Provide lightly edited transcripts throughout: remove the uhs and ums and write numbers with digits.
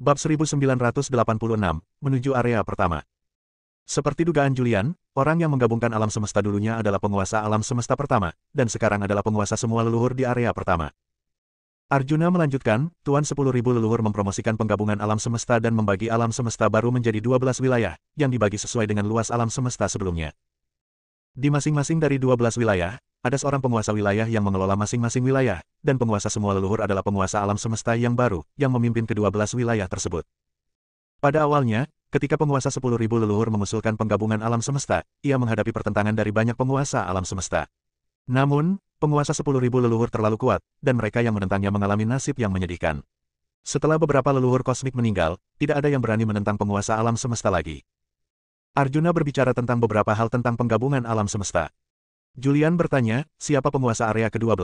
Bab 1986, menuju area pertama. Seperti dugaan Julian, orang yang menggabungkan alam semesta dulunya adalah penguasa alam semesta pertama, dan sekarang adalah penguasa semua leluhur di area pertama. Arjuna melanjutkan, Tuan 10.000 leluhur mempromosikan penggabungan alam semesta dan membagi alam semesta baru menjadi 12 wilayah, yang dibagi sesuai dengan luas alam semesta sebelumnya. Di masing-masing dari 12 wilayah, ada seorang penguasa wilayah yang mengelola masing-masing wilayah, dan penguasa semua leluhur adalah penguasa alam semesta yang baru, yang memimpin ke-12 wilayah tersebut. Pada awalnya, ketika penguasa 10.000 leluhur mengusulkan penggabungan alam semesta, ia menghadapi pertentangan dari banyak penguasa alam semesta. Namun, penguasa 10.000 leluhur terlalu kuat, dan mereka yang menentangnya mengalami nasib yang menyedihkan. Setelah beberapa leluhur kosmik meninggal, tidak ada yang berani menentang penguasa alam semesta lagi. Arjuna berbicara tentang beberapa hal tentang penggabungan alam semesta. Julian bertanya, siapa penguasa area ke-12?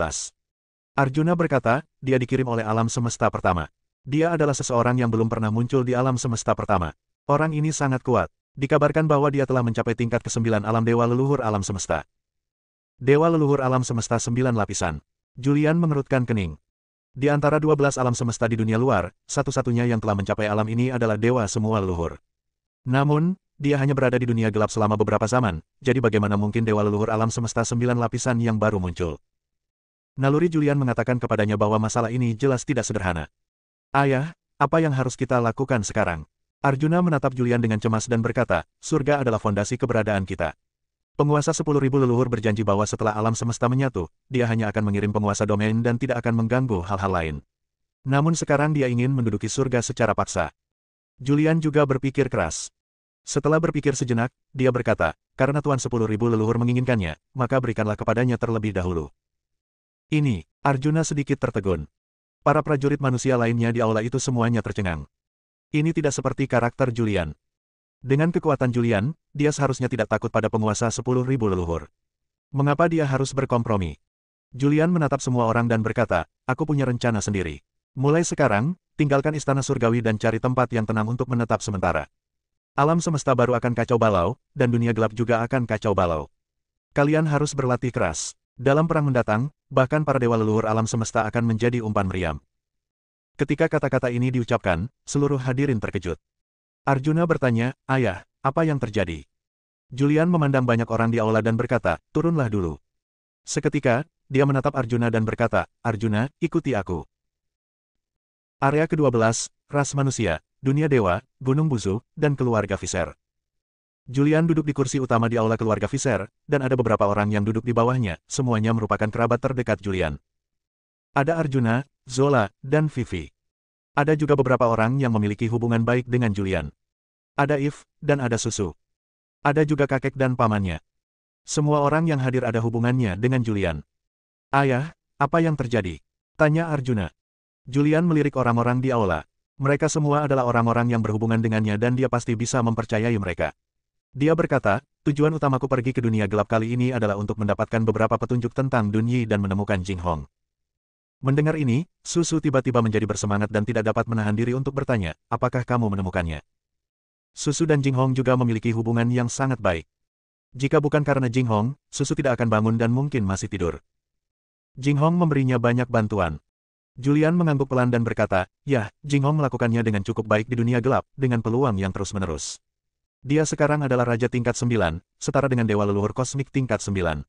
Arjuna berkata, dia dikirim oleh alam semesta pertama. Dia adalah seseorang yang belum pernah muncul di alam semesta pertama. Orang ini sangat kuat. Dikabarkan bahwa dia telah mencapai tingkat ke-9 alam dewa leluhur alam semesta. Dewa leluhur alam semesta 9 lapisan. Julian mengerutkan kening. Di antara 12 alam semesta di dunia luar, satu-satunya yang telah mencapai alam ini adalah dewa semua leluhur. Namun, dia hanya berada di dunia gelap selama beberapa zaman, jadi bagaimana mungkin dewa leluhur alam semesta 9 lapisan yang baru muncul? Naluri Julian mengatakan kepadanya bahwa masalah ini jelas tidak sederhana. Ayah, apa yang harus kita lakukan sekarang? Arjuna menatap Julian dengan cemas dan berkata, surga adalah fondasi keberadaan kita. Penguasa 10.000 leluhur berjanji bahwa setelah alam semesta menyatu, dia hanya akan mengirim penguasa domain dan tidak akan mengganggu hal-hal lain. Namun sekarang dia ingin menduduki surga secara paksa. Julian juga berpikir keras. Setelah berpikir sejenak, dia berkata, karena Tuan 10.000 leluhur menginginkannya, maka berikanlah kepadanya terlebih dahulu. Ini, Arjuna sedikit tertegun. Para prajurit manusia lainnya di aula itu semuanya tercengang. Ini tidak seperti karakter Julian. Dengan kekuatan Julian, dia seharusnya tidak takut pada penguasa 10.000 leluhur. Mengapa dia harus berkompromi? Julian menatap semua orang dan berkata, aku punya rencana sendiri. Mulai sekarang, tinggalkan istana surgawi dan cari tempat yang tenang untuk menetap sementara. Alam semesta baru akan kacau balau, dan dunia gelap juga akan kacau balau. Kalian harus berlatih keras. Dalam perang mendatang, bahkan para dewa leluhur alam semesta akan menjadi umpan meriam. Ketika kata-kata ini diucapkan, seluruh hadirin terkejut. Arjuna bertanya, ayah, apa yang terjadi? Julian memandang banyak orang di aula dan berkata, turunlah dulu. Seketika, dia menatap Arjuna dan berkata, Arjuna, ikuti aku. Area ke-12, ras manusia, dunia dewa, gunung Buzu, dan keluarga Visser. Julian duduk di kursi utama di aula keluarga Visser, dan ada beberapa orang yang duduk di bawahnya, semuanya merupakan kerabat terdekat Julian. Ada Arjuna, Zola, dan Vivi. Ada juga beberapa orang yang memiliki hubungan baik dengan Julian. Ada Eve, dan ada Susu. Ada juga kakek dan pamannya. Semua orang yang hadir ada hubungannya dengan Julian. Ayah, apa yang terjadi? Tanya Arjuna. Julian melirik orang-orang di aula. Mereka semua adalah orang-orang yang berhubungan dengannya dan dia pasti bisa mempercayai mereka. Dia berkata, tujuan utamaku pergi ke dunia gelap kali ini adalah untuk mendapatkan beberapa petunjuk tentang Dunyi dan menemukan Jing Hong. Mendengar ini, Susu tiba-tiba menjadi bersemangat dan tidak dapat menahan diri untuk bertanya, apakah kamu menemukannya? Susu dan Jing Hong juga memiliki hubungan yang sangat baik. Jika bukan karena Jing Hong, Susu tidak akan bangun dan mungkin masih tidur. Jing Hong memberinya banyak bantuan. Julian mengangguk pelan dan berkata, ya, Jing Hong melakukannya dengan cukup baik di dunia gelap, dengan peluang yang terus-menerus. Dia sekarang adalah Raja tingkat 9, setara dengan Dewa Leluhur Kosmik tingkat 9.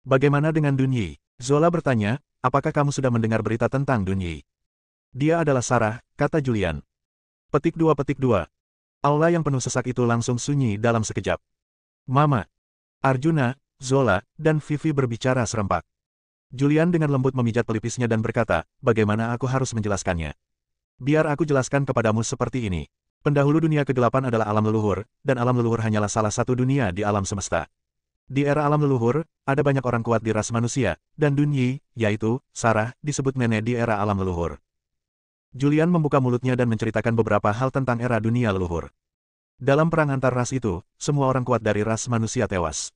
Bagaimana dengan Dunyi? Zola bertanya, apakah kamu sudah mendengar berita tentang Dunyi? Dia adalah Sarah, kata Julian. Petik 2. Aula yang penuh sesak itu langsung sunyi dalam sekejap. Mama, Arjuna, Zola, dan Vivi berbicara serempak. Julian dengan lembut memijat pelipisnya dan berkata, bagaimana aku harus menjelaskannya? Biar aku jelaskan kepadamu seperti ini. Pendahulu dunia kegelapan adalah alam leluhur, dan alam leluhur hanyalah salah satu dunia di alam semesta. Di era alam leluhur, ada banyak orang kuat di ras manusia, dan Dunyi, yaitu, Sarah, disebut nenek di era alam leluhur. Julian membuka mulutnya dan menceritakan beberapa hal tentang era dunia leluhur. Dalam perang antar ras itu, semua orang kuat dari ras manusia tewas.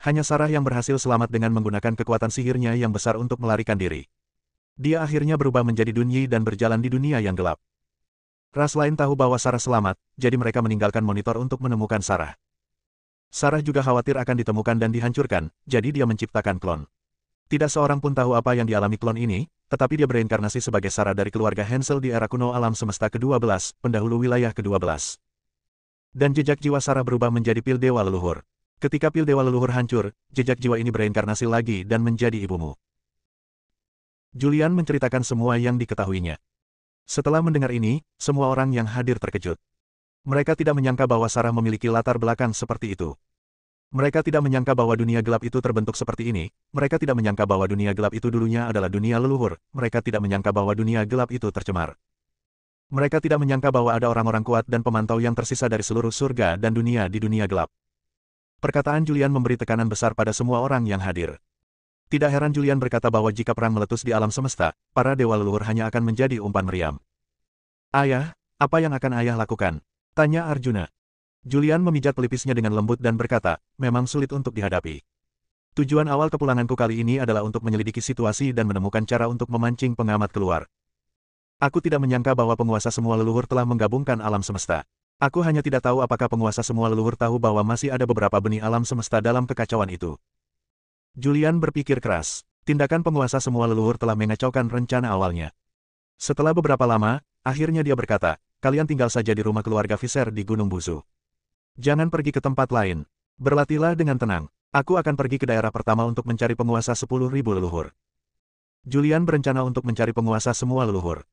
Hanya Sarah yang berhasil selamat dengan menggunakan kekuatan sihirnya yang besar untuk melarikan diri. Dia akhirnya berubah menjadi Dunyi dan berjalan di dunia yang gelap. Ras lain tahu bahwa Sarah selamat, jadi mereka meninggalkan monitor untuk menemukan Sarah. Sarah juga khawatir akan ditemukan dan dihancurkan, jadi dia menciptakan klon. Tidak seorang pun tahu apa yang dialami klon ini, tetapi dia bereinkarnasi sebagai Sara dari keluarga Hansel di era kuno alam semesta ke-12, pendahulu wilayah ke-12. Dan jejak jiwa Sara berubah menjadi pil dewa leluhur. Ketika pil dewa leluhur hancur, jejak jiwa ini bereinkarnasi lagi dan menjadi ibumu. Julian menceritakan semua yang diketahuinya. Setelah mendengar ini, semua orang yang hadir terkejut. Mereka tidak menyangka bahwa Sarah memiliki latar belakang seperti itu. Mereka tidak menyangka bahwa dunia gelap itu terbentuk seperti ini, mereka tidak menyangka bahwa dunia gelap itu dulunya adalah dunia leluhur, mereka tidak menyangka bahwa dunia gelap itu tercemar. Mereka tidak menyangka bahwa ada orang-orang kuat dan pemantau yang tersisa dari seluruh surga dan dunia di dunia gelap. Perkataan Julian memberi tekanan besar pada semua orang yang hadir. Tidak heran Julian berkata bahwa jika perang meletus di alam semesta, para dewa leluhur hanya akan menjadi umpan meriam. Ayah, apa yang akan ayah lakukan? Tanya Arjuna. Julian memijat pelipisnya dengan lembut dan berkata, memang sulit untuk dihadapi. Tujuan awal kepulanganku kali ini adalah untuk menyelidiki situasi dan menemukan cara untuk memancing pengamat keluar. Aku tidak menyangka bahwa penguasa semua leluhur telah menggabungkan alam semesta. Aku hanya tidak tahu apakah penguasa semua leluhur tahu bahwa masih ada beberapa benih alam semesta dalam kekacauan itu. Julian berpikir keras. Tindakan penguasa semua leluhur telah mengacaukan rencana awalnya. Setelah beberapa lama, akhirnya dia berkata, kalian tinggal saja di rumah keluarga Visser di Gunung Busu. Jangan pergi ke tempat lain. Berlatihlah dengan tenang. Aku akan pergi ke daerah pertama untuk mencari penguasa 10.000 leluhur. Julian berencana untuk mencari penguasa semua leluhur.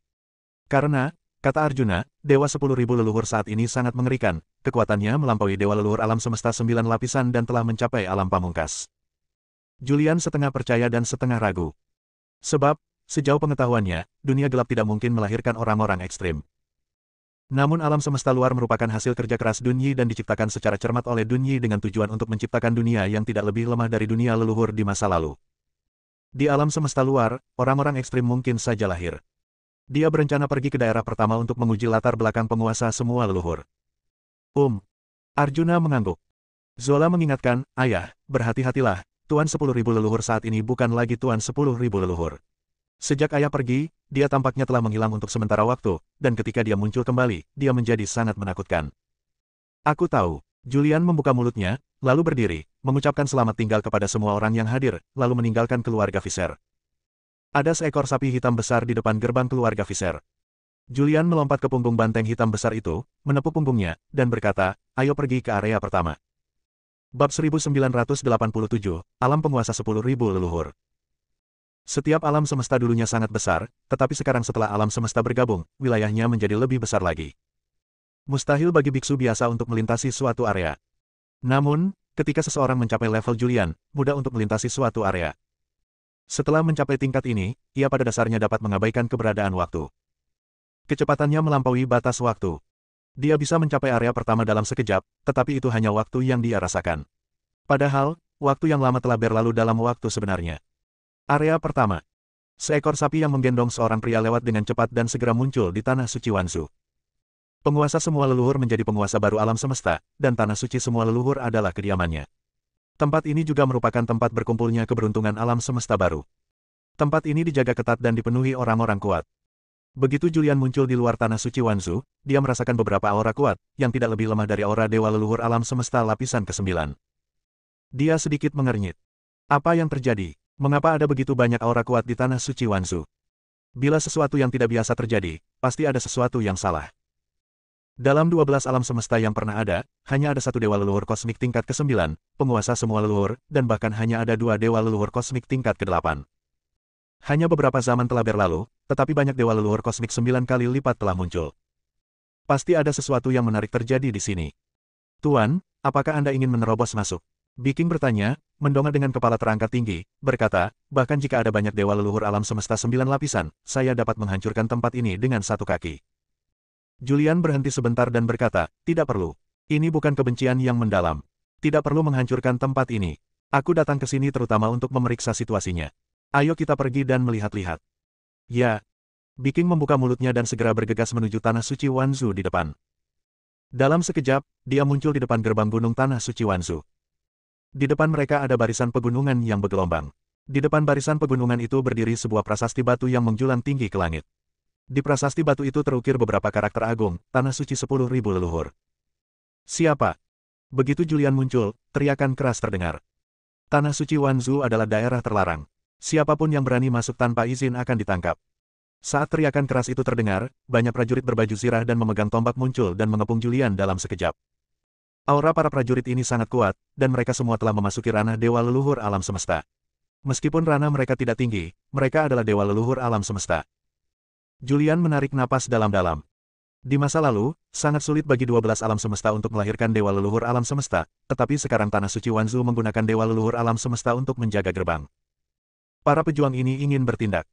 Karena, kata Arjuna, Dewa 10.000 leluhur saat ini sangat mengerikan, kekuatannya melampaui Dewa leluhur alam semesta 9 lapisan dan telah mencapai alam pamungkas. Julian setengah percaya dan setengah ragu. Sebab, sejauh pengetahuannya, dunia gelap tidak mungkin melahirkan orang-orang ekstrim. Namun alam semesta luar merupakan hasil kerja keras Dunyi dan diciptakan secara cermat oleh Dunyi dengan tujuan untuk menciptakan dunia yang tidak lebih lemah dari dunia leluhur di masa lalu. Di alam semesta luar, orang-orang ekstrim mungkin saja lahir. Dia berencana pergi ke daerah pertama untuk menguji latar belakang penguasa semua leluhur. Arjuna mengangguk. Zola mengingatkan, ayah, berhati-hatilah, Tuan 10.000 leluhur saat ini bukan lagi Tuan 10.000 leluhur. Sejak ayah pergi, dia tampaknya telah menghilang untuk sementara waktu, dan ketika dia muncul kembali, dia menjadi sangat menakutkan. Aku tahu. Julian membuka mulutnya, lalu berdiri, mengucapkan selamat tinggal kepada semua orang yang hadir, lalu meninggalkan keluarga Visser. Ada seekor sapi hitam besar di depan gerbang keluarga Visser. Julian melompat ke punggung banteng hitam besar itu, menepuk punggungnya, dan berkata, ayo pergi ke area pertama. Bab 1987, Alam Penguasa 10.000 Leluhur. Setiap alam semesta dulunya sangat besar, tetapi sekarang setelah alam semesta bergabung, wilayahnya menjadi lebih besar lagi. Mustahil bagi biksu biasa untuk melintasi suatu area. Namun, ketika seseorang mencapai level Julian, mudah untuk melintasi suatu area. Setelah mencapai tingkat ini, ia pada dasarnya dapat mengabaikan keberadaan waktu. Kecepatannya melampaui batas waktu. Dia bisa mencapai area pertama dalam sekejap, tetapi itu hanya waktu yang dia rasakan. Padahal, waktu yang lama telah berlalu dalam waktu sebenarnya. Area pertama. Seekor sapi yang menggendong seorang pria lewat dengan cepat dan segera muncul di Tanah Suci Wansu. Penguasa semua leluhur menjadi penguasa baru alam semesta, dan Tanah Suci semua leluhur adalah kediamannya. Tempat ini juga merupakan tempat berkumpulnya keberuntungan alam semesta baru. Tempat ini dijaga ketat dan dipenuhi orang-orang kuat. Begitu Julian muncul di luar Tanah Suci Wansu, dia merasakan beberapa aura kuat, yang tidak lebih lemah dari aura dewa leluhur alam semesta lapisan ke-9. Dia sedikit mengernyit. Apa yang terjadi? Mengapa ada begitu banyak aura kuat di Tanah Suci Wansu? Bila sesuatu yang tidak biasa terjadi, pasti ada sesuatu yang salah. Dalam 12 alam semesta yang pernah ada, hanya ada satu dewa leluhur kosmik tingkat ke-9, penguasa semua leluhur, dan bahkan hanya ada 2 dewa leluhur kosmik tingkat ke-8. Hanya beberapa zaman telah berlalu, tetapi banyak dewa leluhur kosmik 9 kali lipat telah muncul. Pasti ada sesuatu yang menarik terjadi di sini. Tuan, apakah Anda ingin menerobos masuk? Biking bertanya, mendongak dengan kepala terangkat tinggi, berkata, bahkan jika ada banyak dewa leluhur alam semesta 9 lapisan, saya dapat menghancurkan tempat ini dengan satu kaki. Julian berhenti sebentar dan berkata, tidak perlu. Ini bukan kebencian yang mendalam. Tidak perlu menghancurkan tempat ini. Aku datang ke sini terutama untuk memeriksa situasinya. Ayo kita pergi dan melihat-lihat. Ya. Biking membuka mulutnya dan segera bergegas menuju Tanah Suci Wansu di depan. Dalam sekejap, dia muncul di depan gerbang gunung Tanah Suci Wansu. Di depan mereka ada barisan pegunungan yang bergelombang. Di depan barisan pegunungan itu berdiri sebuah prasasti batu yang menjulang tinggi ke langit. Di prasasti batu itu terukir beberapa karakter agung, Tanah Suci 10.000 leluhur. Siapa? Begitu Julian muncul, teriakan keras terdengar. Tanah Suci Wansu adalah daerah terlarang. Siapapun yang berani masuk tanpa izin akan ditangkap. Saat teriakan keras itu terdengar, banyak prajurit berbaju zirah dan memegang tombak muncul dan mengepung Julian dalam sekejap. Aura para prajurit ini sangat kuat, dan mereka semua telah memasuki ranah dewa leluhur alam semesta. Meskipun ranah mereka tidak tinggi, mereka adalah dewa leluhur alam semesta. Julian menarik napas dalam-dalam. Di masa lalu, sangat sulit bagi 12 alam semesta untuk melahirkan dewa leluhur alam semesta, tetapi sekarang Tanah Suci Wanzu menggunakan dewa leluhur alam semesta untuk menjaga gerbang. Para pejuang ini ingin bertindak.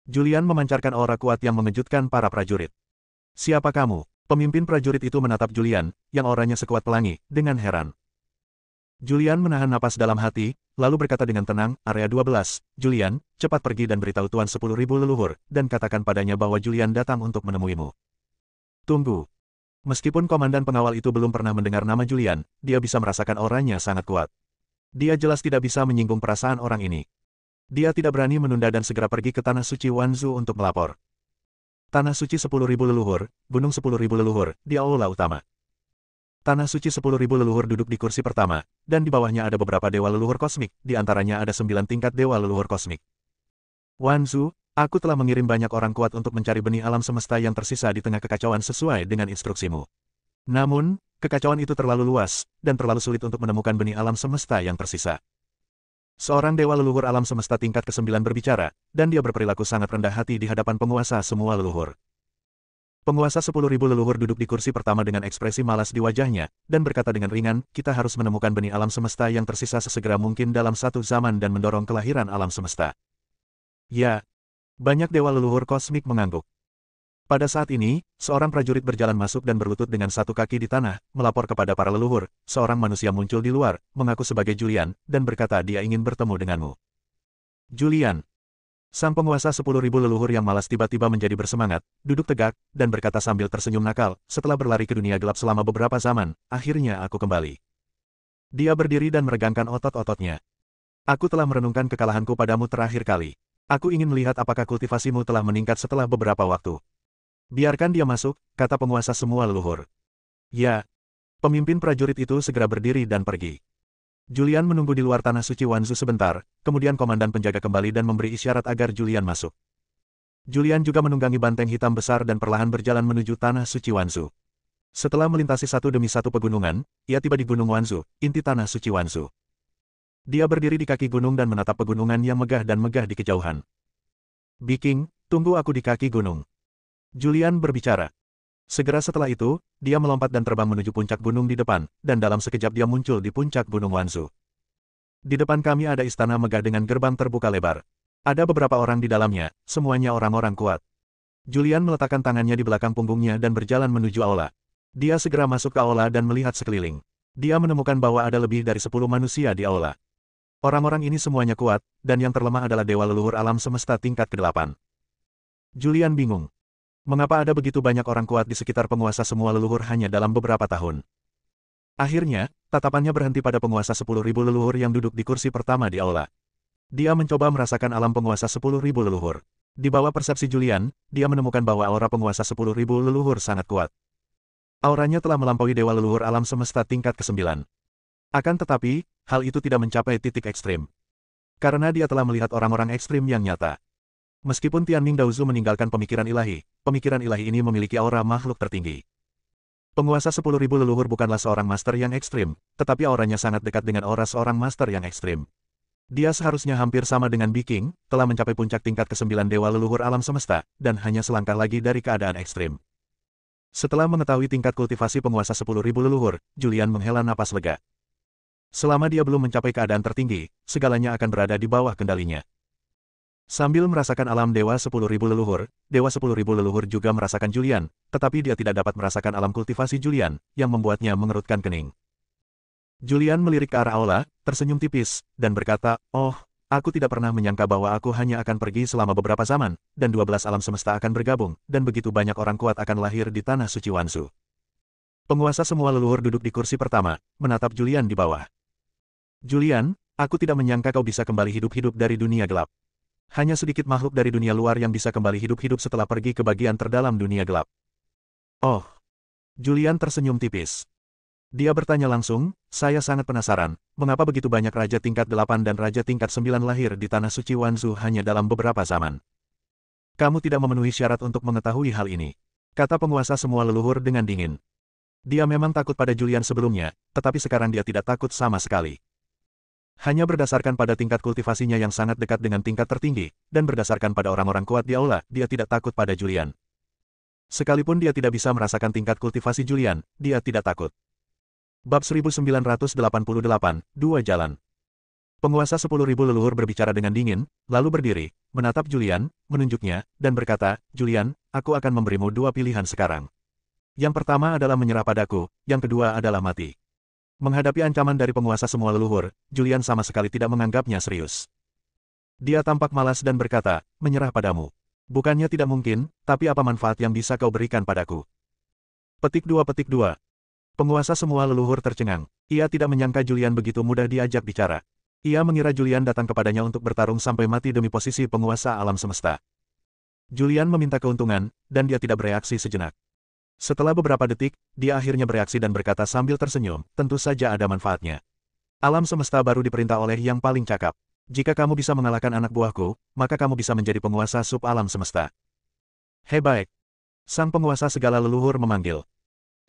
Julian memancarkan aura kuat yang mengejutkan para prajurit. "Siapa kamu?" Pemimpin prajurit itu menatap Julian, yang auranya sekuat pelangi, dengan heran. Julian menahan napas dalam hati, lalu berkata dengan tenang, "Area 12, Julian, cepat pergi dan beritahu Tuan 10.000 leluhur, dan katakan padanya bahwa Julian datang untuk menemuimu." Tunggu. Meskipun komandan pengawal itu belum pernah mendengar nama Julian, dia bisa merasakan auranya sangat kuat. Dia jelas tidak bisa menyinggung perasaan orang ini. Dia tidak berani menunda dan segera pergi ke Tanah Suci Wanzu untuk melapor. Tanah Suci 10.000 leluhur, Gunung 10.000 leluhur, di aula utama. Tanah Suci 10.000 leluhur duduk di kursi pertama, dan di bawahnya ada beberapa dewa leluhur kosmik, di antaranya ada 9 tingkat dewa leluhur kosmik. "Wanzu, aku telah mengirim banyak orang kuat untuk mencari benih alam semesta yang tersisa di tengah kekacauan sesuai dengan instruksimu. Namun, kekacauan itu terlalu luas, dan terlalu sulit untuk menemukan benih alam semesta yang tersisa." Seorang dewa leluhur alam semesta tingkat ke-9 berbicara, dan dia berperilaku sangat rendah hati di hadapan penguasa semua leluhur. Penguasa 10.000 leluhur duduk di kursi pertama dengan ekspresi malas di wajahnya, dan berkata dengan ringan, "Kita harus menemukan benih alam semesta yang tersisa sesegera mungkin dalam satu zaman dan mendorong kelahiran alam semesta." Ya, banyak dewa leluhur kosmik mengangguk. Pada saat ini, seorang prajurit berjalan masuk dan berlutut dengan satu kaki di tanah, melapor kepada para leluhur. Seorang manusia muncul di luar, mengaku sebagai Julian, dan berkata dia ingin bertemu denganmu. "Julian." Sang penguasa 10.000 leluhur yang malas tiba-tiba menjadi bersemangat, duduk tegak, dan berkata sambil tersenyum nakal, "Setelah berlari ke dunia gelap selama beberapa zaman, akhirnya aku kembali." Dia berdiri dan meregangkan otot-ototnya. "Aku telah merenungkan kekalahanku padamu terakhir kali. Aku ingin melihat apakah kultivasimu telah meningkat setelah beberapa waktu." "Biarkan dia masuk," kata penguasa semua leluhur. "Ya." Pemimpin prajurit itu segera berdiri dan pergi. Julian menunggu di luar Tanah Suci Wanzu sebentar, kemudian komandan penjaga kembali dan memberi isyarat agar Julian masuk. Julian juga menunggangi banteng hitam besar dan perlahan berjalan menuju Tanah Suci Wanzu. Setelah melintasi satu demi satu pegunungan, ia tiba di Gunung Wanzu, inti Tanah Suci Wanzu. Dia berdiri di kaki gunung dan menatap pegunungan yang megah dan megah di kejauhan. "Biking, tunggu aku di kaki gunung." Julian berbicara. Segera setelah itu, dia melompat dan terbang menuju puncak gunung di depan, dan dalam sekejap dia muncul di puncak Gunung Wanzu. "Di depan kami ada istana megah dengan gerbang terbuka lebar. Ada beberapa orang di dalamnya, semuanya orang-orang kuat." Julian meletakkan tangannya di belakang punggungnya dan berjalan menuju aula. Dia segera masuk ke aula dan melihat sekeliling. Dia menemukan bahwa ada lebih dari 10 manusia di aula. Orang-orang ini semuanya kuat, dan yang terlemah adalah dewa leluhur alam semesta tingkat ke-8. Julian bingung. Mengapa ada begitu banyak orang kuat di sekitar penguasa semua leluhur hanya dalam beberapa tahun? Akhirnya, tatapannya berhenti pada penguasa 10.000 leluhur yang duduk di kursi pertama di aula. Dia mencoba merasakan alam penguasa 10.000 leluhur. Di bawah persepsi Julian, dia menemukan bahwa aura penguasa 10.000 leluhur sangat kuat. Auranya telah melampaui dewa leluhur alam semesta tingkat ke-9. Akan tetapi, hal itu tidak mencapai titik ekstrim. Karena dia telah melihat orang-orang ekstrim yang nyata. Meskipun Tianming Daozu meninggalkan pemikiran ilahi ini memiliki aura makhluk tertinggi. Penguasa 10.000 leluhur bukanlah seorang master yang ekstrim, tetapi auranya sangat dekat dengan aura seorang master yang ekstrim. Dia seharusnya hampir sama dengan Biking, telah mencapai puncak tingkat ke-9 dewa leluhur alam semesta, dan hanya selangkah lagi dari keadaan ekstrim. Setelah mengetahui tingkat kultivasi penguasa 10.000 leluhur, Julian menghela napas lega. Selama dia belum mencapai keadaan tertinggi, segalanya akan berada di bawah kendalinya. Sambil merasakan alam dewa 10.000 leluhur, dewa 10.000 leluhur juga merasakan Julian, tetapi dia tidak dapat merasakan alam kultivasi Julian, yang membuatnya mengerutkan kening. Julian melirik ke arah aula, tersenyum tipis, dan berkata, "Oh, aku tidak pernah menyangka bahwa aku hanya akan pergi selama beberapa zaman, dan 12 alam semesta akan bergabung, dan begitu banyak orang kuat akan lahir di Tanah Suci Wanzu." Penguasa semua leluhur duduk di kursi pertama, menatap Julian di bawah. "Julian, aku tidak menyangka kau bisa kembali hidup-hidup dari dunia gelap. Hanya sedikit makhluk dari dunia luar yang bisa kembali hidup-hidup setelah pergi ke bagian terdalam dunia gelap." "Oh." Julian tersenyum tipis. Dia bertanya langsung, saya sangat penasaran, mengapa begitu banyak Raja tingkat 8 dan Raja tingkat 9 lahir di Tanah Suci Wanzu hanya dalam beberapa zaman. Kamu tidak memenuhi syarat untuk mengetahui hal ini, kata penguasa semua leluhur dengan dingin. Dia memang takut pada Julian sebelumnya, tetapi sekarang dia tidak takut sama sekali. Hanya berdasarkan pada tingkat kultivasinya yang sangat dekat dengan tingkat tertinggi, dan berdasarkan pada orang-orang kuat di aula, dia tidak takut pada Julian. Sekalipun dia tidak bisa merasakan tingkat kultivasi Julian, dia tidak takut. Bab 1988, Dua Jalan. Penguasa 10.000 leluhur berbicara dengan dingin, lalu berdiri, menatap Julian, menunjuknya, dan berkata, Julian, aku akan memberimu dua pilihan sekarang. Yang pertama adalah menyerah padaku, yang kedua adalah mati. Menghadapi ancaman dari penguasa semua leluhur, Julian sama sekali tidak menganggapnya serius. Dia tampak malas dan berkata, menyerah padamu. Bukannya tidak mungkin, tapi apa manfaat yang bisa kau berikan padaku? Petik 2. Penguasa semua leluhur tercengang. Ia tidak menyangka Julian begitu mudah diajak bicara. Ia mengira Julian datang kepadanya untuk bertarung sampai mati demi posisi penguasa alam semesta. Julian meminta keuntungan, dan dia tidak bereaksi sejenak. Setelah beberapa detik, dia akhirnya bereaksi dan berkata sambil tersenyum, tentu saja ada manfaatnya. Alam semesta baru diperintah oleh yang paling cakap. Jika kamu bisa mengalahkan anak buahku, maka kamu bisa menjadi penguasa sub alam semesta. Hei baik. Sang penguasa segala leluhur memanggil.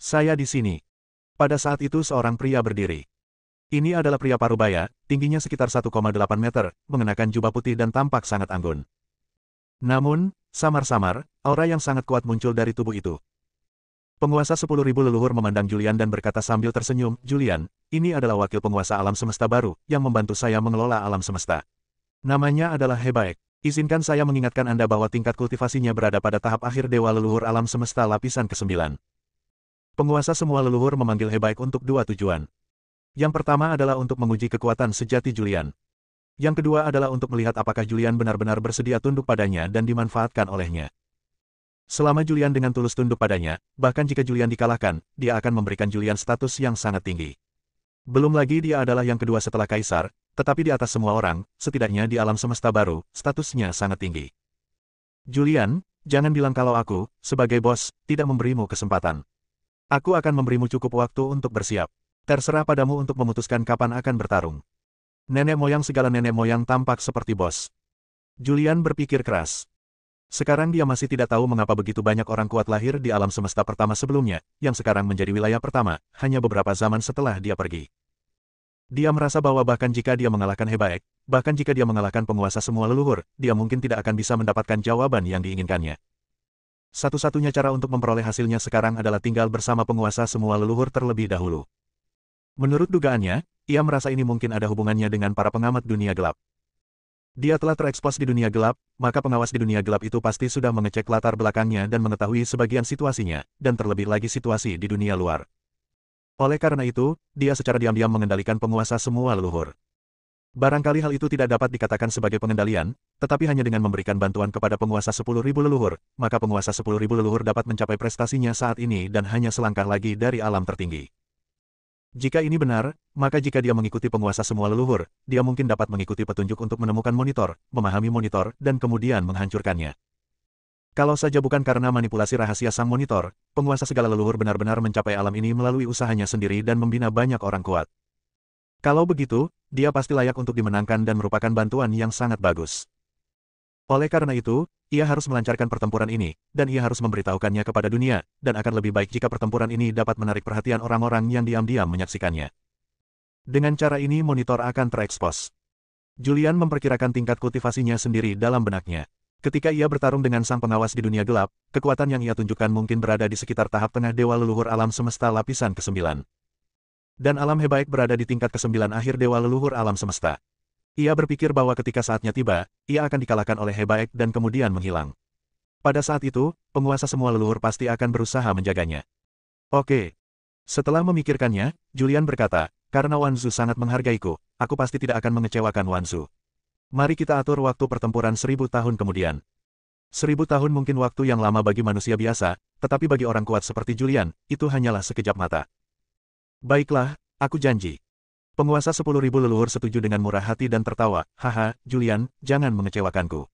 Saya di sini. Pada saat itu seorang pria berdiri. Ini adalah pria parubaya, tingginya sekitar 1,8 meter, mengenakan jubah putih dan tampak sangat anggun. Namun, samar-samar, aura yang sangat kuat muncul dari tubuh itu. Penguasa 10.000 leluhur memandang Julian dan berkata sambil tersenyum, Julian, ini adalah wakil penguasa alam semesta baru, yang membantu saya mengelola alam semesta. Namanya adalah Hebaek. Izinkan saya mengingatkan Anda bahwa tingkat kultivasinya berada pada tahap akhir Dewa Leluhur Alam Semesta lapisan ke-9. Penguasa semua leluhur memanggil Hebaek untuk dua tujuan. Yang pertama adalah untuk menguji kekuatan sejati Julian. Yang kedua adalah untuk melihat apakah Julian benar-benar bersedia tunduk padanya dan dimanfaatkan olehnya. Selama Julian dengan tulus tunduk padanya, bahkan jika Julian dikalahkan, dia akan memberikan Julian status yang sangat tinggi. Belum lagi dia adalah yang kedua setelah Kaisar, tetapi di atas semua orang, setidaknya di alam semesta baru, statusnya sangat tinggi. Julian, jangan bilang kalau aku, sebagai bos, tidak memberimu kesempatan. Aku akan memberimu cukup waktu untuk bersiap. Terserah padamu untuk memutuskan kapan akan bertarung. Nenek moyang segala nenek moyang tampak seperti bos. Julian berpikir keras. Sekarang dia masih tidak tahu mengapa begitu banyak orang kuat lahir di alam semesta pertama sebelumnya, yang sekarang menjadi wilayah pertama, hanya beberapa zaman setelah dia pergi. Dia merasa bahwa bahkan jika dia mengalahkan Hebaek, bahkan jika dia mengalahkan penguasa semua leluhur, dia mungkin tidak akan bisa mendapatkan jawaban yang diinginkannya. Satu-satunya cara untuk memperoleh hasilnya sekarang adalah tinggal bersama penguasa semua leluhur terlebih dahulu. Menurut dugaannya, ia merasa ini mungkin ada hubungannya dengan para pengamat dunia gelap. Dia telah terekspos di dunia gelap, maka pengawas di dunia gelap itu pasti sudah mengecek latar belakangnya dan mengetahui sebagian situasinya, dan terlebih lagi situasi di dunia luar. Oleh karena itu, dia secara diam-diam mengendalikan penguasa semua leluhur. Barangkali hal itu tidak dapat dikatakan sebagai pengendalian, tetapi hanya dengan memberikan bantuan kepada penguasa 10.000 leluhur, maka penguasa 10.000 leluhur dapat mencapai prestasinya saat ini dan hanya selangkah lagi dari alam tertinggi. Jika ini benar, maka jika dia mengikuti penguasa semua leluhur, dia mungkin dapat mengikuti petunjuk untuk menemukan monitor, memahami monitor, dan kemudian menghancurkannya. Kalau saja bukan karena manipulasi rahasia sang monitor, penguasa segala leluhur benar-benar mencapai alam ini melalui usahanya sendiri dan membina banyak orang kuat. Kalau begitu, dia pasti layak untuk dimenangkan dan merupakan bantuan yang sangat bagus. Oleh karena itu, ia harus melancarkan pertempuran ini, dan ia harus memberitahukannya kepada dunia, dan akan lebih baik jika pertempuran ini dapat menarik perhatian orang-orang yang diam-diam menyaksikannya. Dengan cara ini monitor akan terekspos. Julian memperkirakan tingkat kultivasinya sendiri dalam benaknya. Ketika ia bertarung dengan sang pengawas di dunia gelap, kekuatan yang ia tunjukkan mungkin berada di sekitar tahap tengah Dewa Leluhur Alam Semesta lapisan ke-9. Dan alam Hebaek berada di tingkat ke-9 akhir Dewa Leluhur Alam Semesta. Ia berpikir bahwa ketika saatnya tiba, ia akan dikalahkan oleh Hebaek dan kemudian menghilang. Pada saat itu, penguasa semua leluhur pasti akan berusaha menjaganya. Oke. Setelah memikirkannya, Julian berkata, karena Wanzu sangat menghargaiku, aku pasti tidak akan mengecewakan Wanzu. Mari kita atur waktu pertempuran 1000 tahun kemudian. 1000 tahun mungkin waktu yang lama bagi manusia biasa, tetapi bagi orang kuat seperti Julian, itu hanyalah sekejap mata. Baiklah, aku janji. Penguasa 10.000 leluhur setuju dengan murah hati dan tertawa, haha, Julian, jangan mengecewakanku.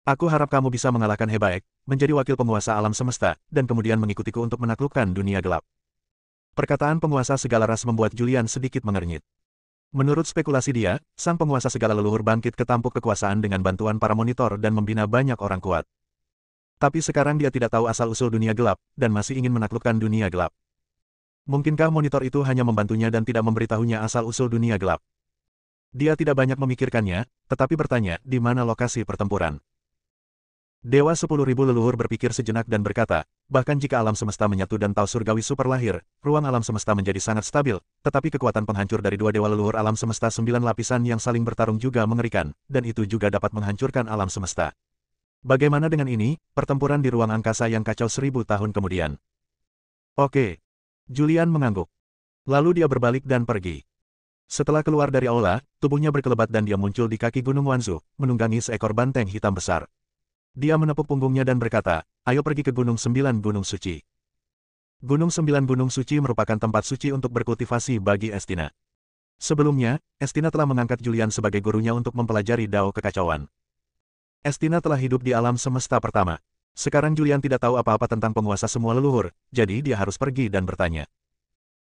Aku harap kamu bisa mengalahkan Hebaek, menjadi wakil penguasa alam semesta, dan kemudian mengikutiku untuk menaklukkan dunia gelap. Perkataan penguasa segala ras membuat Julian sedikit mengernyit. Menurut spekulasi dia, sang penguasa segala leluhur bangkit ke tampuk kekuasaan dengan bantuan para monitor dan membina banyak orang kuat. Tapi sekarang dia tidak tahu asal-usul dunia gelap, dan masih ingin menaklukkan dunia gelap. Mungkinkah monitor itu hanya membantunya dan tidak memberitahunya asal-usul dunia gelap? Dia tidak banyak memikirkannya, tetapi bertanya, di mana lokasi pertempuran? Dewa 10.000 leluhur berpikir sejenak dan berkata, bahkan jika alam semesta menyatu dan Tao Surgawi super lahir, ruang alam semesta menjadi sangat stabil, tetapi kekuatan penghancur dari dua dewa leluhur alam semesta 9 lapisan yang saling bertarung juga mengerikan, dan itu juga dapat menghancurkan alam semesta. Bagaimana dengan ini, pertempuran di ruang angkasa yang kacau 1000 tahun kemudian? Oke. Julian mengangguk. Lalu dia berbalik dan pergi. Setelah keluar dari aula, tubuhnya berkelebat dan dia muncul di kaki Gunung Wanzu, menunggangi seekor banteng hitam besar. Dia menepuk punggungnya dan berkata, ayo pergi ke Gunung 9 Gunung Suci. Gunung 9 Gunung Suci merupakan tempat suci untuk berkultivasi bagi Estina. Sebelumnya, Estina telah mengangkat Julian sebagai gurunya untuk mempelajari Dao Kekacauan. Estina telah hidup di alam semesta pertama. Sekarang Julian tidak tahu apa-apa tentang penguasa semua leluhur, jadi dia harus pergi dan bertanya.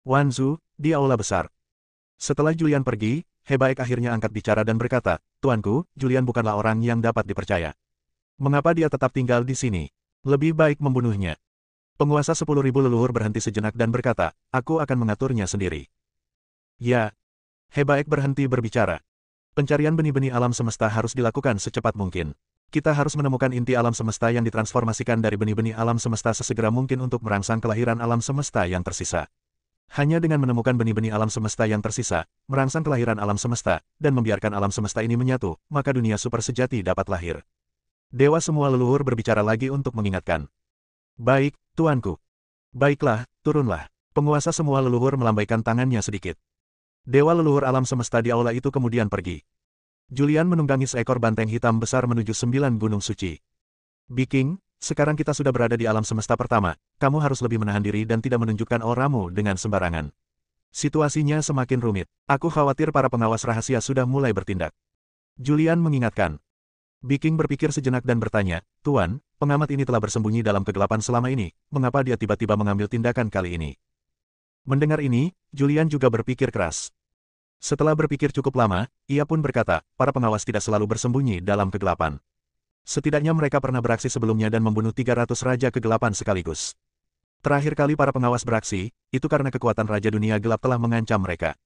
Wanzu, di aula besar. Setelah Julian pergi, Hebaek akhirnya angkat bicara dan berkata, Tuanku, Julian bukanlah orang yang dapat dipercaya. Mengapa dia tetap tinggal di sini? Lebih baik membunuhnya. Penguasa 10.000 leluhur berhenti sejenak dan berkata, aku akan mengaturnya sendiri. Ya. Hebaek berhenti berbicara. Pencarian benih-benih alam semesta harus dilakukan secepat mungkin. Kita harus menemukan inti alam semesta yang ditransformasikan dari benih-benih alam semesta sesegera mungkin untuk merangsang kelahiran alam semesta yang tersisa. Hanya dengan menemukan benih-benih alam semesta yang tersisa, merangsang kelahiran alam semesta, dan membiarkan alam semesta ini menyatu, maka dunia super sejati dapat lahir. Dewa semua leluhur berbicara lagi untuk mengingatkan. Baik, tuanku. Baiklah, turunlah. Penguasa semua leluhur melambaikan tangannya sedikit. Dewa leluhur alam semesta di aula itu kemudian pergi. Julian menunggangi seekor banteng hitam besar menuju 9 gunung suci. Biking, sekarang kita sudah berada di alam semesta pertama, kamu harus lebih menahan diri dan tidak menunjukkan auramu dengan sembarangan. Situasinya semakin rumit. Aku khawatir para pengawas rahasia sudah mulai bertindak. Julian mengingatkan. Biking berpikir sejenak dan bertanya, Tuan, pengamat ini telah bersembunyi dalam kegelapan selama ini, mengapa dia tiba-tiba mengambil tindakan kali ini? Mendengar ini, Julian juga berpikir keras. Setelah berpikir cukup lama, ia pun berkata, para pengawas tidak selalu bersembunyi dalam kegelapan. Setidaknya mereka pernah beraksi sebelumnya dan membunuh 300 raja kegelapan sekaligus. Terakhir kali para pengawas beraksi, itu karena kekuatan raja dunia gelap telah mengancam mereka.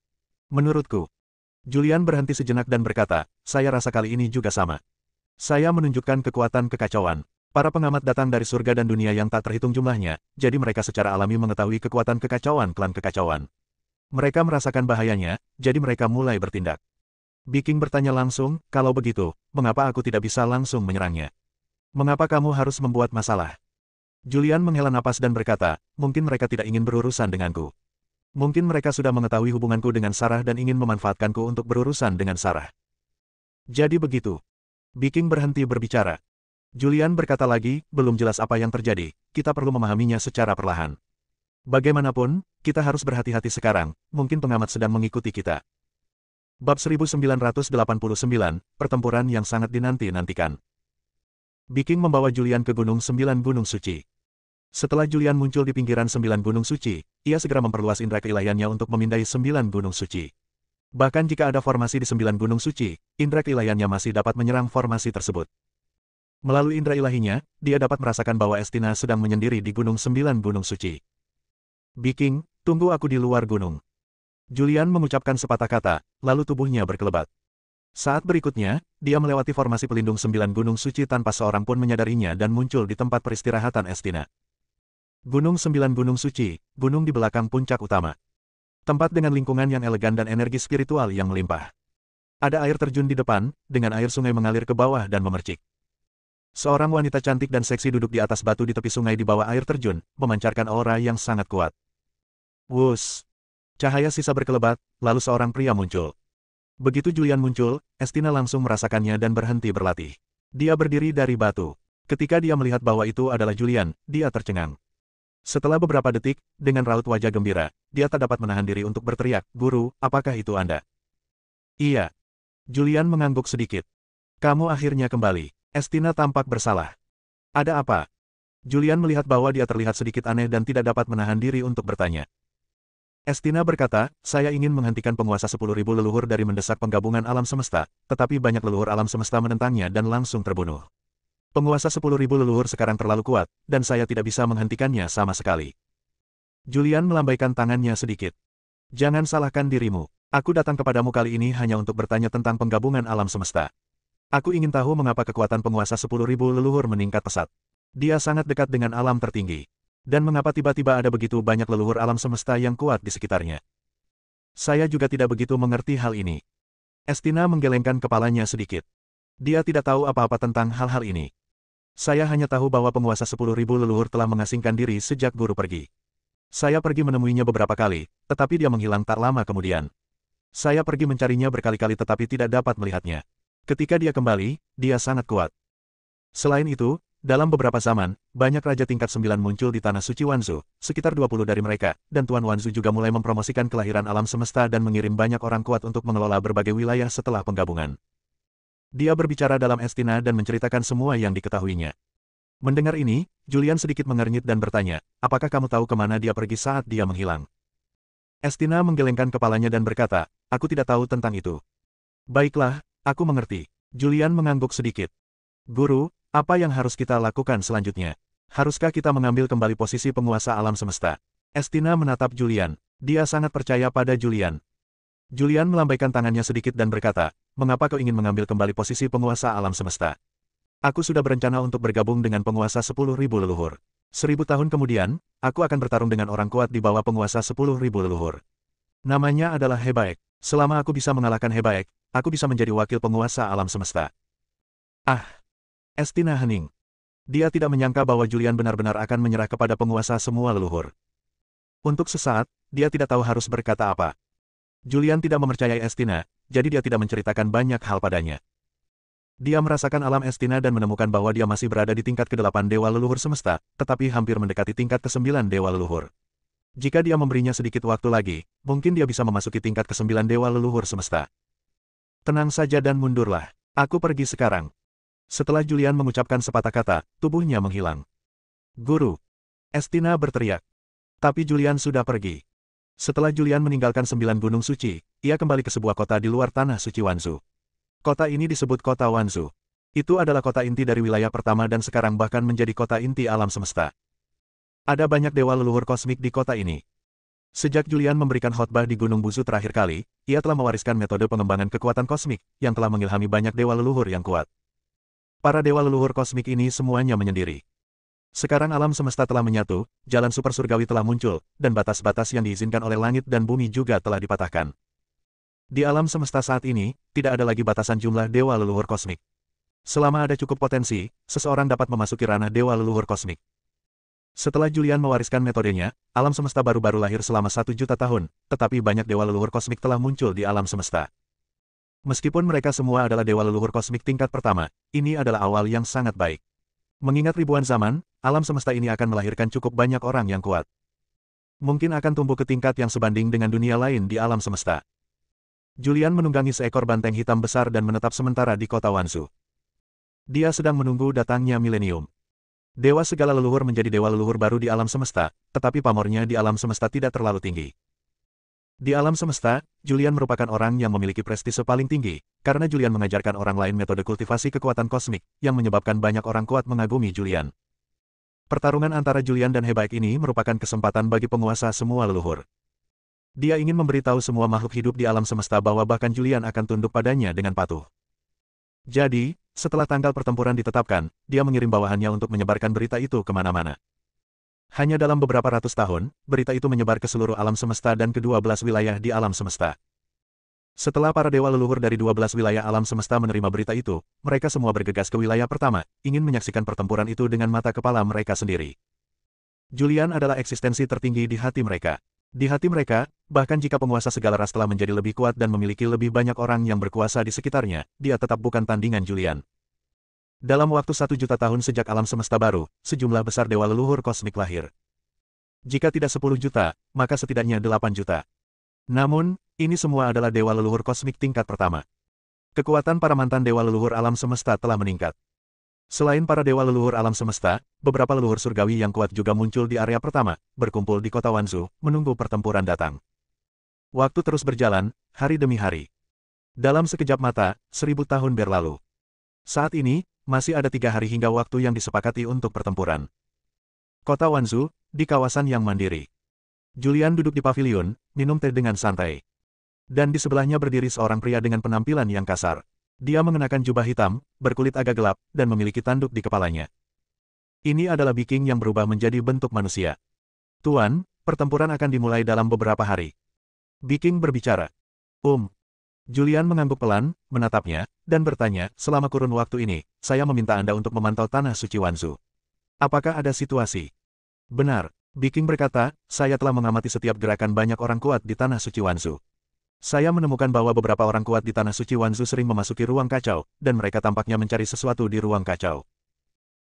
Menurutku, Julian berhenti sejenak dan berkata, saya rasa kali ini juga sama. Saya menunjukkan kekuatan kekacauan. Para pengamat datang dari surga dan dunia yang tak terhitung jumlahnya, jadi mereka secara alami mengetahui kekuatan kekacauan klan kekacauan. Mereka merasakan bahayanya, jadi mereka mulai bertindak. Biking bertanya langsung, kalau begitu, mengapa aku tidak bisa langsung menyerangnya? Mengapa kamu harus membuat masalah? Julian menghela napas dan berkata, mungkin mereka tidak ingin berurusan denganku. Mungkin mereka sudah mengetahui hubunganku dengan Sarah dan ingin memanfaatkanku untuk berurusan dengan Sarah. Jadi begitu. Biking berhenti berbicara. Julian berkata lagi, belum jelas apa yang terjadi, kita perlu memahaminya secara perlahan. Bagaimanapun, kita harus berhati-hati sekarang, mungkin pengamat sedang mengikuti kita. Bab 1989, Pertempuran yang sangat dinanti-nantikan. Biking membawa Julian ke Gunung 9 Gunung Suci. Setelah Julian muncul di pinggiran 9 Gunung Suci, ia segera memperluas indera keilahiannya untuk memindai 9 Gunung Suci. Bahkan jika ada formasi di 9 gunung suci, indera keilahiannya masih dapat menyerang formasi tersebut. Melalui indera ilahinya, dia dapat merasakan bahwa Estina sedang menyendiri di gunung 9 gunung suci. Biking, tunggu aku di luar gunung. Julian mengucapkan sepatah kata, lalu tubuhnya berkelebat. Saat berikutnya, dia melewati formasi pelindung 9 gunung suci tanpa seorang pun menyadarinya dan muncul di tempat peristirahatan Estina. Gunung 9 gunung suci, gunung di belakang puncak utama. Tempat dengan lingkungan yang elegan dan energi spiritual yang melimpah. Ada air terjun di depan, dengan air sungai mengalir ke bawah dan memercik. Seorang wanita cantik dan seksi duduk di atas batu di tepi sungai di bawah air terjun, memancarkan aura yang sangat kuat. Wus! Cahaya sisa berkelebat, lalu seorang pria muncul. Begitu Julian muncul, Estina langsung merasakannya dan berhenti berlatih. Dia berdiri dari batu. Ketika dia melihat bahwa itu adalah Julian, dia tercengang. Setelah beberapa detik, dengan raut wajah gembira, dia tak dapat menahan diri untuk berteriak, Guru, apakah itu Anda? Iya. Julian mengangguk sedikit. Kamu akhirnya kembali. Estina tampak bersalah. Ada apa? Julian melihat bahwa dia terlihat sedikit aneh dan tidak dapat menahan diri untuk bertanya. Estina berkata, saya ingin menghentikan penguasa 10.000 leluhur dari mendesak penggabungan alam semesta, tetapi banyak leluhur alam semesta menentangnya dan langsung terbunuh. Penguasa 10.000 leluhur sekarang terlalu kuat, dan saya tidak bisa menghentikannya sama sekali. Julian melambaikan tangannya sedikit. Jangan salahkan dirimu. Aku datang kepadamu kali ini hanya untuk bertanya tentang penggabungan alam semesta. Aku ingin tahu mengapa kekuatan penguasa 10.000 leluhur meningkat pesat. Dia sangat dekat dengan alam tertinggi. Dan mengapa tiba-tiba ada begitu banyak leluhur alam semesta yang kuat di sekitarnya? Saya juga tidak begitu mengerti hal ini. Estina menggelengkan kepalanya sedikit. Dia tidak tahu apa-apa tentang hal-hal ini. Saya hanya tahu bahwa penguasa 10.000 leluhur telah mengasingkan diri sejak guru pergi. Saya pergi menemuinya beberapa kali, tetapi dia menghilang tak lama kemudian. Saya pergi mencarinya berkali-kali tetapi tidak dapat melihatnya. Ketika dia kembali, dia sangat kuat. Selain itu, dalam beberapa zaman, banyak raja tingkat 9 muncul di Tanah Suci Wanzu, sekitar 20 dari mereka, dan Tuan Wanzu juga mulai mempromosikan kelahiran alam semesta dan mengirim banyak orang kuat untuk mengelola berbagai wilayah setelah penggabungan. Dia berbicara dalam Estina dan menceritakan semua yang diketahuinya. Mendengar ini, Julian sedikit mengernyit dan bertanya, apakah kamu tahu kemana dia pergi saat dia menghilang? Estina menggelengkan kepalanya dan berkata, aku tidak tahu tentang itu. Baiklah, aku mengerti. Julian mengangguk sedikit. Guru, apa yang harus kita lakukan selanjutnya? Haruskah kita mengambil kembali posisi penguasa alam semesta? Estina menatap Julian. Dia sangat percaya pada Julian. Julian melambaikan tangannya sedikit dan berkata, mengapa kau ingin mengambil kembali posisi penguasa alam semesta? Aku sudah berencana untuk bergabung dengan penguasa 10.000 leluhur. 1000 tahun kemudian, aku akan bertarung dengan orang kuat di bawah penguasa 10.000 leluhur. Namanya adalah Hebaek. Selama aku bisa mengalahkan Hebaek, aku bisa menjadi wakil penguasa alam semesta. Ah! Estina hening. Dia tidak menyangka bahwa Julian benar-benar akan menyerah kepada penguasa semua leluhur. Untuk sesaat, dia tidak tahu harus berkata apa. Julian tidak mempercayai Estina, jadi dia tidak menceritakan banyak hal padanya. Dia merasakan alam Estina dan menemukan bahwa dia masih berada di tingkat ke-8 Dewa Leluhur Semesta, tetapi hampir mendekati tingkat ke-9 Dewa Leluhur. Jika dia memberinya sedikit waktu lagi, mungkin dia bisa memasuki tingkat ke-9 Dewa Leluhur Semesta. Tenang saja dan mundurlah. Aku pergi sekarang. Setelah Julian mengucapkan sepatah kata, tubuhnya menghilang. Guru! Estina berteriak. Tapi Julian sudah pergi. Setelah Julian meninggalkan 9 gunung suci, ia kembali ke sebuah kota di luar Tanah Suci Wanzu. Kota ini disebut Kota Wanzu. Itu adalah kota inti dari wilayah pertama dan sekarang bahkan menjadi kota inti alam semesta. Ada banyak dewa leluhur kosmik di kota ini. Sejak Julian memberikan khotbah di Gunung Busu terakhir kali, ia telah mewariskan metode pengembangan kekuatan kosmik, yang telah mengilhami banyak dewa leluhur yang kuat. Para dewa leluhur kosmik ini semuanya menyendiri. Sekarang alam semesta telah menyatu, jalan super surgawi telah muncul, dan batas-batas yang diizinkan oleh langit dan bumi juga telah dipatahkan. Di alam semesta saat ini, tidak ada lagi batasan jumlah dewa leluhur kosmik. Selama ada cukup potensi, seseorang dapat memasuki ranah dewa leluhur kosmik. Setelah Julian mewariskan metodenya, alam semesta baru-baru lahir selama 1 juta tahun, tetapi banyak dewa leluhur kosmik telah muncul di alam semesta. Meskipun mereka semua adalah dewa leluhur kosmik tingkat pertama, ini adalah awal yang sangat baik. Mengingat ribuan zaman, alam semesta ini akan melahirkan cukup banyak orang yang kuat. Mungkin akan tumbuh ke tingkat yang sebanding dengan dunia lain di alam semesta. Julian menunggangi seekor banteng hitam besar dan menetap sementara di kota Wanzu. Dia sedang menunggu datangnya milenium. Dewa segala leluhur menjadi dewa leluhur baru di alam semesta, tetapi pamornya di alam semesta tidak terlalu tinggi. Di alam semesta, Julian merupakan orang yang memiliki prestise paling tinggi, karena Julian mengajarkan orang lain metode kultivasi kekuatan kosmik, yang menyebabkan banyak orang kuat mengagumi Julian. Pertarungan antara Julian dan Hebaek ini merupakan kesempatan bagi penguasa semua leluhur. Dia ingin memberitahu semua makhluk hidup di alam semesta bahwa bahkan Julian akan tunduk padanya dengan patuh. Jadi, setelah tanggal pertempuran ditetapkan, dia mengirim bawahannya untuk menyebarkan berita itu kemana-mana. Hanya dalam beberapa ratus tahun, berita itu menyebar ke seluruh alam semesta dan ke-12 wilayah di alam semesta. Setelah para dewa leluhur dari 12 wilayah alam semesta menerima berita itu, mereka semua bergegas ke wilayah pertama, ingin menyaksikan pertempuran itu dengan mata kepala mereka sendiri. Julian adalah eksistensi tertinggi di hati mereka. Di hati mereka, bahkan jika penguasa segala ras telah menjadi lebih kuat dan memiliki lebih banyak orang yang berkuasa di sekitarnya, dia tetap bukan tandingan Julian. Dalam waktu 1 juta tahun sejak alam semesta baru, sejumlah besar dewa leluhur kosmik lahir. Jika tidak 10 juta, maka setidaknya 8 juta. Namun, ini semua adalah dewa leluhur kosmik tingkat pertama. Kekuatan para mantan dewa leluhur alam semesta telah meningkat. Selain para dewa leluhur alam semesta, beberapa leluhur surgawi yang kuat juga muncul di area pertama, berkumpul di kota Wanzu, menunggu pertempuran datang. Waktu terus berjalan, hari demi hari. Dalam sekejap mata, 1000 tahun berlalu. Saat ini, masih ada 3 hari hingga waktu yang disepakati untuk pertempuran. Kota Wanzhou, di kawasan yang mandiri. Julian duduk di pavilion, minum teh dengan santai. Dan di sebelahnya berdiri seorang pria dengan penampilan yang kasar. Dia mengenakan jubah hitam, berkulit agak gelap, dan memiliki tanduk di kepalanya. Ini adalah Viking yang berubah menjadi bentuk manusia. Tuan, pertempuran akan dimulai dalam beberapa hari. Viking berbicara. Julian mengangguk pelan, menatapnya, dan bertanya, selama kurun waktu ini, saya meminta Anda untuk memantau tanah suci Wanzhou. Apakah ada situasi? Benar, Viking berkata, saya telah mengamati setiap gerakan banyak orang kuat di tanah suci Wanzhou. Saya menemukan bahwa beberapa orang kuat di tanah suci Wanzhou sering memasuki ruang kacau, dan mereka tampaknya mencari sesuatu di ruang kacau.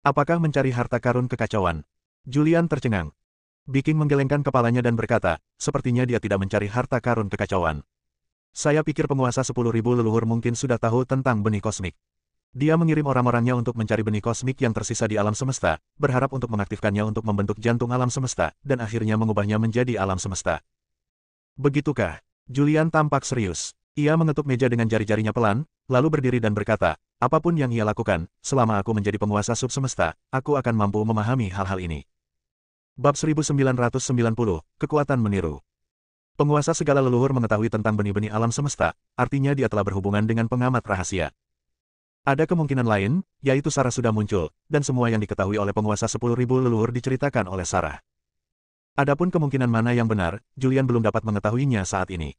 Apakah mencari harta karun kekacauan? Julian tercengang. Viking menggelengkan kepalanya dan berkata, sepertinya dia tidak mencari harta karun kekacauan. Saya pikir penguasa 10.000 leluhur mungkin sudah tahu tentang benih kosmik. Dia mengirim orang-orangnya untuk mencari benih kosmik yang tersisa di alam semesta, berharap untuk mengaktifkannya untuk membentuk jantung alam semesta, dan akhirnya mengubahnya menjadi alam semesta. Begitukah? Julian tampak serius. Ia mengetuk meja dengan jari-jarinya pelan, lalu berdiri dan berkata, apapun yang ia lakukan, selama aku menjadi penguasa subsemesta, aku akan mampu memahami hal-hal ini. Bab 1990, Kekuatan Meniru. Penguasa segala leluhur mengetahui tentang benih-benih alam semesta, artinya dia telah berhubungan dengan pengamat rahasia. Ada kemungkinan lain, yaitu Sarah sudah muncul, dan semua yang diketahui oleh penguasa 10.000 leluhur diceritakan oleh Sarah. Adapun kemungkinan mana yang benar, Julian belum dapat mengetahuinya saat ini.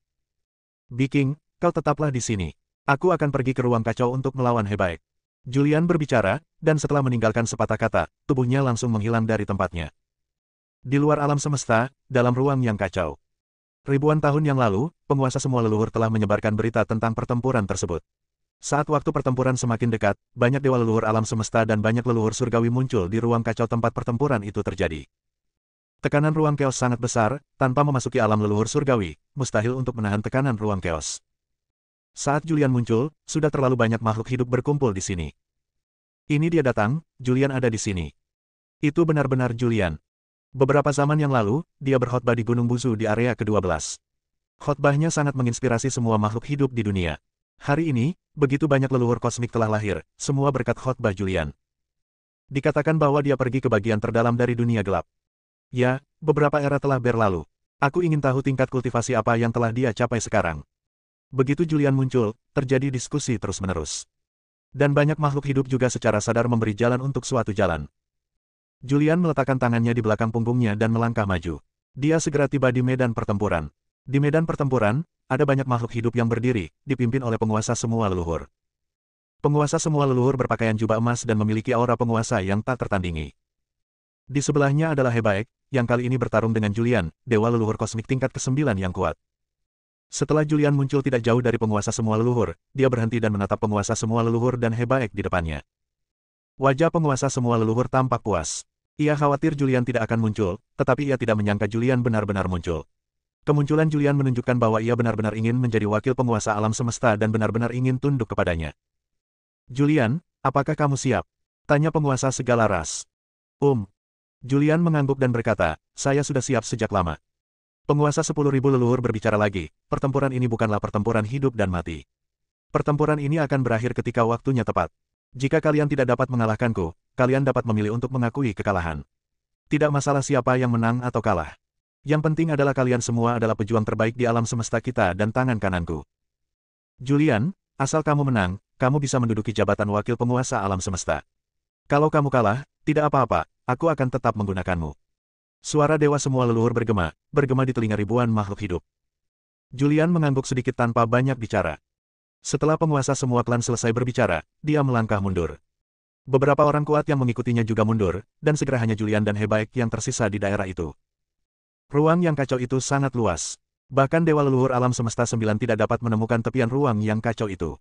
Viking, kau tetaplah di sini. Aku akan pergi ke ruang kacau untuk melawan Hebaek. Julian berbicara, dan setelah meninggalkan sepatah kata, tubuhnya langsung menghilang dari tempatnya. Di luar alam semesta, dalam ruang yang kacau. Ribuan tahun yang lalu, penguasa semua leluhur telah menyebarkan berita tentang pertempuran tersebut. Saat waktu pertempuran semakin dekat, banyak dewa leluhur alam semesta dan banyak leluhur surgawi muncul di ruang kacau tempat pertempuran itu terjadi. Tekanan ruang keos sangat besar, tanpa memasuki alam leluhur surgawi, mustahil untuk menahan tekanan ruang keos. Saat Julian muncul, sudah terlalu banyak makhluk hidup berkumpul di sini. Ini dia datang, Julian ada di sini. Itu benar-benar Julian. Beberapa zaman yang lalu, dia berkhotbah di Gunung Buzu di area ke-12. Khotbahnya sangat menginspirasi semua makhluk hidup di dunia. Hari ini, begitu banyak leluhur kosmik telah lahir, semua berkat khotbah Julian. Dikatakan bahwa dia pergi ke bagian terdalam dari dunia gelap. Ya, beberapa era telah berlalu. Aku ingin tahu tingkat kultivasi apa yang telah dia capai sekarang. Begitu Julian muncul, terjadi diskusi terus-menerus. Dan banyak makhluk hidup juga secara sadar memberi jalan untuk suatu jalan. Julian meletakkan tangannya di belakang punggungnya dan melangkah maju. Dia segera tiba di medan pertempuran. Di medan pertempuran, ada banyak makhluk hidup yang berdiri, dipimpin oleh penguasa semua leluhur. Penguasa semua leluhur berpakaian jubah emas dan memiliki aura penguasa yang tak tertandingi. Di sebelahnya adalah Hebaek, yang kali ini bertarung dengan Julian, dewa leluhur kosmik tingkat ke-9 yang kuat. Setelah Julian muncul tidak jauh dari penguasa semua leluhur, dia berhenti dan menatap penguasa semua leluhur dan Hebaek di depannya. Wajah penguasa semua leluhur tampak puas. Ia khawatir Julian tidak akan muncul, tetapi ia tidak menyangka Julian benar-benar muncul. Kemunculan Julian menunjukkan bahwa ia benar-benar ingin menjadi wakil penguasa alam semesta dan benar-benar ingin tunduk kepadanya. Julian, apakah kamu siap? Tanya penguasa segala ras. Julian mengangguk dan berkata, saya sudah siap sejak lama. Penguasa 10.000 leluhur berbicara lagi, pertempuran ini bukanlah pertempuran hidup dan mati. Pertempuran ini akan berakhir ketika waktunya tepat. Jika kalian tidak dapat mengalahkanku, kalian dapat memilih untuk mengakui kekalahan. Tidak masalah siapa yang menang atau kalah. Yang penting adalah kalian semua adalah pejuang terbaik di alam semesta kita dan tangan kananku. Julian, asal kamu menang, kamu bisa menduduki jabatan wakil penguasa alam semesta. Kalau kamu kalah, tidak apa-apa, aku akan tetap menggunakanmu. Suara dewa semua leluhur bergema di telinga ribuan makhluk hidup. Julian mengangguk sedikit tanpa banyak bicara. Setelah penguasa semua klan selesai berbicara, dia melangkah mundur. Beberapa orang kuat yang mengikutinya juga mundur, dan segera hanya Julian dan Hebaek yang tersisa di daerah itu. Ruang yang kacau itu sangat luas. Bahkan dewa leluhur alam semesta 9 tidak dapat menemukan tepian ruang yang kacau itu.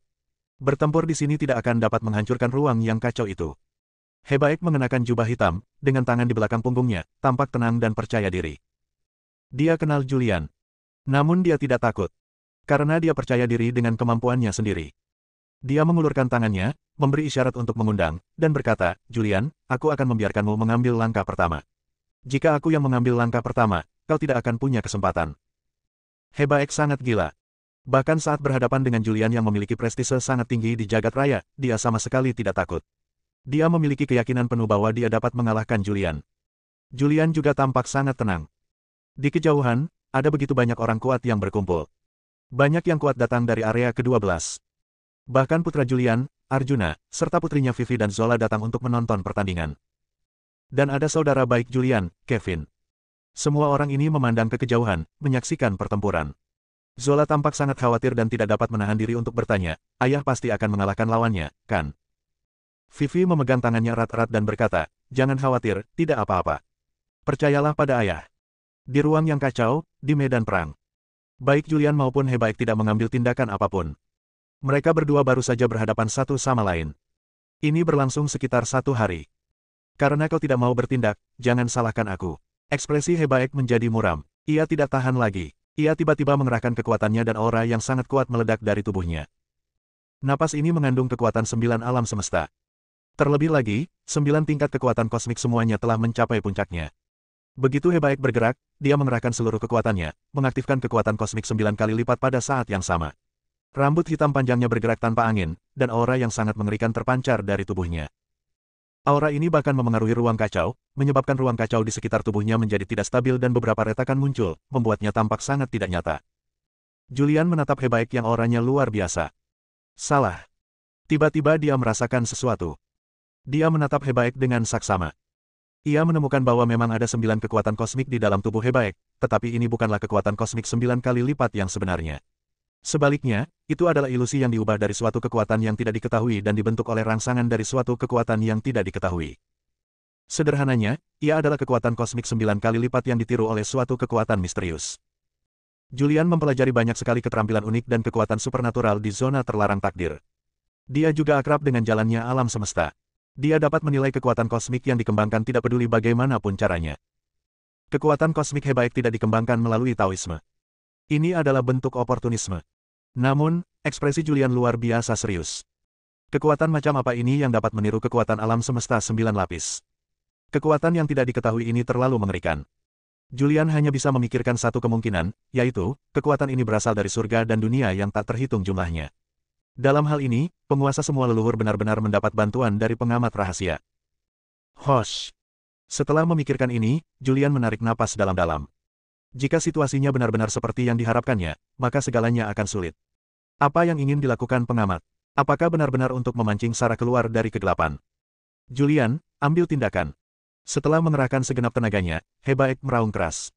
Bertempur di sini tidak akan dapat menghancurkan ruang yang kacau itu. Hebaek mengenakan jubah hitam, dengan tangan di belakang punggungnya, tampak tenang dan percaya diri. Dia kenal Julian. Namun dia tidak takut. Karena dia percaya diri dengan kemampuannya sendiri. Dia mengulurkan tangannya, memberi isyarat untuk mengundang, dan berkata, Julian, aku akan membiarkanmu mengambil langkah pertama. Jika aku yang mengambil langkah pertama, kau tidak akan punya kesempatan. Hebaek sangat gila. Bahkan saat berhadapan dengan Julian yang memiliki prestise sangat tinggi di jagat raya, dia sama sekali tidak takut. Dia memiliki keyakinan penuh bahwa dia dapat mengalahkan Julian. Julian juga tampak sangat tenang. Di kejauhan, ada begitu banyak orang kuat yang berkumpul. Banyak yang kuat datang dari area ke-12. Bahkan putra Julian, Arjuna, serta putrinya Vivi dan Zola datang untuk menonton pertandingan. Dan ada saudara baik Julian, Kevin. Semua orang ini memandang ke kejauhan, menyaksikan pertempuran. Zola tampak sangat khawatir dan tidak dapat menahan diri untuk bertanya, ayah pasti akan mengalahkan lawannya, kan? Vivi memegang tangannya erat-erat dan berkata, jangan khawatir, tidak apa-apa. Percayalah pada ayah. Di ruang yang kacau, di medan perang. Baik Julian maupun Hebaek tidak mengambil tindakan apapun. Mereka berdua baru saja berhadapan satu sama lain. Ini berlangsung sekitar 1 hari. Karena kau tidak mau bertindak, jangan salahkan aku. Ekspresi Hebaek menjadi muram. Ia tidak tahan lagi. Ia tiba-tiba mengerahkan kekuatannya dan aura yang sangat kuat meledak dari tubuhnya. Napas ini mengandung kekuatan 9 alam semesta. Terlebih lagi, 9 tingkat kekuatan kosmik semuanya telah mencapai puncaknya. Begitu Hebaek bergerak, dia mengerahkan seluruh kekuatannya, mengaktifkan kekuatan kosmik 9 kali lipat pada saat yang sama. Rambut hitam panjangnya bergerak tanpa angin, dan aura yang sangat mengerikan terpancar dari tubuhnya. Aura ini bahkan memengaruhi ruang kacau, menyebabkan ruang kacau di sekitar tubuhnya menjadi tidak stabil dan beberapa retakan muncul, membuatnya tampak sangat tidak nyata. Julian menatap Hebaek yang auranya luar biasa. Salah. Tiba-tiba dia merasakan sesuatu. Dia menatap Hebaek dengan saksama. Ia menemukan bahwa memang ada 9 kekuatan kosmik di dalam tubuh Hebaek, tetapi ini bukanlah kekuatan kosmik 9 kali lipat yang sebenarnya. Sebaliknya, itu adalah ilusi yang diubah dari suatu kekuatan yang tidak diketahui dan dibentuk oleh rangsangan dari suatu kekuatan yang tidak diketahui. Sederhananya, ia adalah kekuatan kosmik 9 kali lipat yang ditiru oleh suatu kekuatan misterius. Julian mempelajari banyak sekali keterampilan unik dan kekuatan supernatural di zona terlarang takdir. Dia juga akrab dengan jalannya alam semesta. Dia dapat menilai kekuatan kosmik yang dikembangkan tidak peduli bagaimanapun caranya. Kekuatan kosmik Hebaek tidak dikembangkan melalui Taoisme. Ini adalah bentuk oportunisme. Namun, ekspresi Julian luar biasa serius. Kekuatan macam apa ini yang dapat meniru kekuatan alam semesta 9 lapis? Kekuatan yang tidak diketahui ini terlalu mengerikan. Julian hanya bisa memikirkan satu kemungkinan, yaitu, kekuatan ini berasal dari surga dan dunia yang tak terhitung jumlahnya. Dalam hal ini, penguasa semua leluhur benar-benar mendapat bantuan dari pengamat rahasia. Hosh! Setelah memikirkan ini, Julian menarik napas dalam-dalam. Jika situasinya benar-benar seperti yang diharapkannya, maka segalanya akan sulit. Apa yang ingin dilakukan pengamat? Apakah benar-benar untuk memancing Sarah keluar dari kegelapan? Julian, ambil tindakan. Setelah mengerahkan segenap tenaganya, Hebaek meraung keras.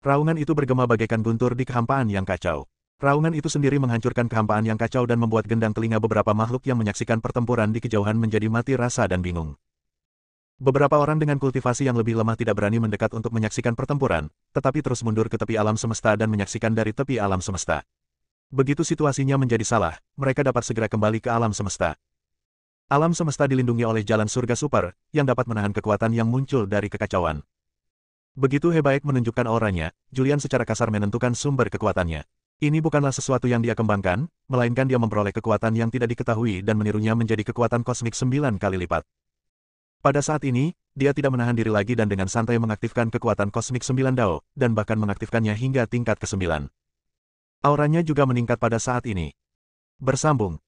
Raungan itu bergema bagaikan guntur di kehampaan yang kacau. Raungan itu sendiri menghancurkan kehampaan yang kacau dan membuat gendang telinga beberapa makhluk yang menyaksikan pertempuran di kejauhan menjadi mati rasa dan bingung. Beberapa orang dengan kultivasi yang lebih lemah tidak berani mendekat untuk menyaksikan pertempuran, tetapi terus mundur ke tepi alam semesta dan menyaksikan dari tepi alam semesta. Begitu situasinya menjadi salah, mereka dapat segera kembali ke alam semesta. Alam semesta dilindungi oleh jalan surga super, yang dapat menahan kekuatan yang muncul dari kekacauan. Begitu Hebaek menunjukkan auranya, Julian secara kasar menentukan sumber kekuatannya. Ini bukanlah sesuatu yang dia kembangkan, melainkan dia memperoleh kekuatan yang tidak diketahui dan menirunya menjadi kekuatan kosmik 9 kali lipat. Pada saat ini, dia tidak menahan diri lagi dan dengan santai mengaktifkan kekuatan kosmik 9 Dao, dan bahkan mengaktifkannya hingga tingkat ke-9. Auranya juga meningkat pada saat ini. Bersambung.